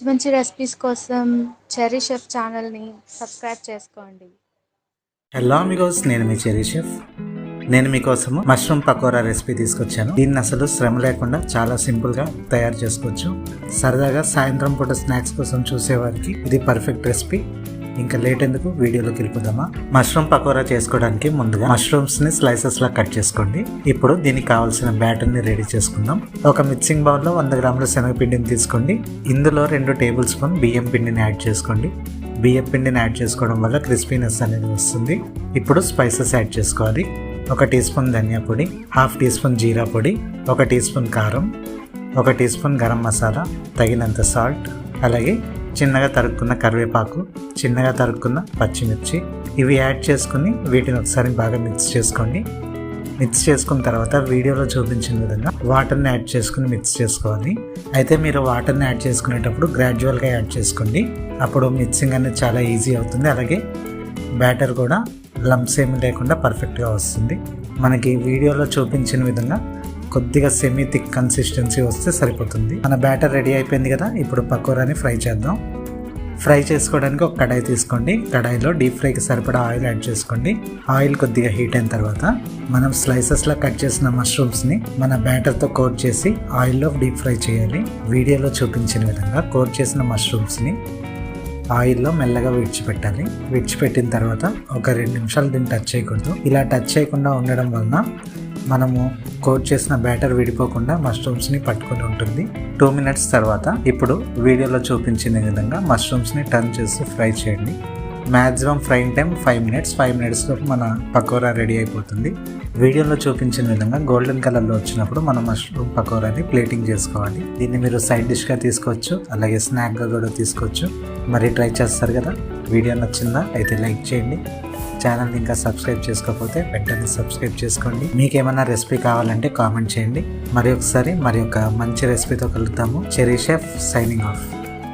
మంచి మంచి రెసిపీస్ కోసం చెర్రీ షెఫ్ ఛానల్ని సబ్స్క్రైబ్ చేసుకోండి. హలో అమిగోస్, నేను మీ చెర్రీ షెఫ్. నేను మీకోసము మష్రూమ్ పకోరా రెసిపీ తీసుకొచ్చాను. దీన్ని అసలు శ్రమ లేకుండా చాలా సింపుల్గా తయారు చేసుకోవచ్చు. సరదాగా సాయంత్రం పూట స్నాక్స్ కోసం చూసేవారికి ఇది పర్ఫెక్ట్ రెసిపీ. ఇంకా లేట్ ఎందుకు, వీడియోలోకి వెళ్ళిపోదామా. మష్రూమ్ పకోరా చేసుకోవడానికి ముందుగా మష్రూమ్స్ని స్లైసెస్లా కట్ చేసుకోండి. ఇప్పుడు దీనికి కావాల్సిన బ్యాటర్ని రెడీ చేసుకుందాం. ఒక మిక్సింగ్ బౌల్లో 100 గ్రాముల శనగపిండిని తీసుకోండి. ఇందులో 2 టేబుల్ స్పూన్ బియ్యం పిండిని యాడ్ చేసుకోండి. బియ్యం పిండిని యాడ్ చేసుకోవడం వల్ల క్రిస్పీనెస్ అనేది వస్తుంది. ఇప్పుడు స్పైసెస్ యాడ్ చేసుకోవాలి. 1 టీ స్పూన్ ధనియా పొడి, 1/2 టీ స్పూన్ జీరా పొడి, 1 టీ స్పూన్ కారం, 1 టీ స్పూన్ గరం మసాలా, తగినంత సాల్ట్, అలాగే చిన్నగా తరుక్కున్న కరివేపాకు, చిన్నగా తరుక్కున్న పచ్చిమిర్చి, ఇవి యాడ్ చేసుకుని వీటిని ఒకసారి బాగా మిక్స్ చేసుకోండి. మిక్స్ చేసుకున్న తర్వాత వీడియోలో చూపించిన విధంగా వాటర్ని యాడ్ చేసుకుని మిక్స్ చేసుకోవాలి. అయితే మీరు వాటర్ని యాడ్ చేసుకునేటప్పుడు గ్రాడ్యువల్గా యాడ్ చేసుకోండి. అప్పుడు మిక్సింగ్ అనేది చాలా ఈజీ అవుతుంది. అలాగే బ్యాటర్ కూడా లంప్స్ ఏమి లేకుండా పర్ఫెక్ట్గా వస్తుంది. మనకి వీడియోలో చూపించిన విధంగా కొద్దిగా సెమీ థిక్ కన్సిస్టెన్సీ వస్తే సరిపోతుంది. మన బ్యాటర్ రెడీ అయిపోయింది కదా. ఇప్పుడు పకోరాని ఫ్రై చేద్దాం. ఫ్రై చేసుకోవడానికి ఒక కడాయి తీసుకోండి. కడాయిలో డీప్ ఫ్రైకి సరిపడా ఆయిల్ యాడ్ చేసుకోండి. ఆయిల్ కొద్దిగా హీట్ అయిన తర్వాత మనం స్లైసెస్లా కట్ చేసిన మష్రూమ్స్ని మన బ్యాటర్తో కోట్ చేసి ఆయిల్లో డీప్ ఫ్రై చేయాలి. వీడియోలో చూపించిన విధంగా కోట్ చేసిన మష్రూమ్స్ని ఆయిల్లో మెల్లగా విడిచిపెట్టాలి. విడిచిపెట్టిన తర్వాత ఒక 2 నిమిషాలు దీన్ని టచ్ చేయకూడదు. ఇలా టచ్ చేయకుండా ఉండడం వలన మనము కోట్ చేసిన బ్యాటర్ విడిపోకుండా మష్రూమ్స్ని పట్టుకొని ఉంటుంది. 2 మినిట్స్ తర్వాత ఇప్పుడు వీడియోలో చూపించిన విధంగా మష్రూమ్స్ని టర్న్ చేసి ఫ్రై చేయండి. Maximum frying time 5 minutes. 5 మినిట్స్లో మన పకోరా రెడీ అయిపోతుంది. వీడియోలో చూపించిన విధంగా గోల్డెన్ కలర్లో వచ్చినప్పుడు మనం మష్రూమ్ పకోరాని ప్లేటింగ్ చేసుకోవాలి. దీన్ని మీరు సైడ్ డిష్గా తీసుకోవచ్చు, అలాగే స్నాక్గా కూడా తీసుకోవచ్చు. మరి ట్రై చేస్తారు కదా. వీడియో నచ్చిందా? అయితే లైక్ చేయండి. ఛానల్ని ఇంకా సబ్స్క్రైబ్ చేసుకోకపోతే వెంటనే సబ్స్క్రైబ్ చేసుకోండి. మీకు ఏమైనా రెసిపీ కావాలంటే కామెంట్ చేయండి. మరి ఒకసారి మరి ఒక మంచి రెసిపీతో కలుద్దాము. Cherry chef signing off.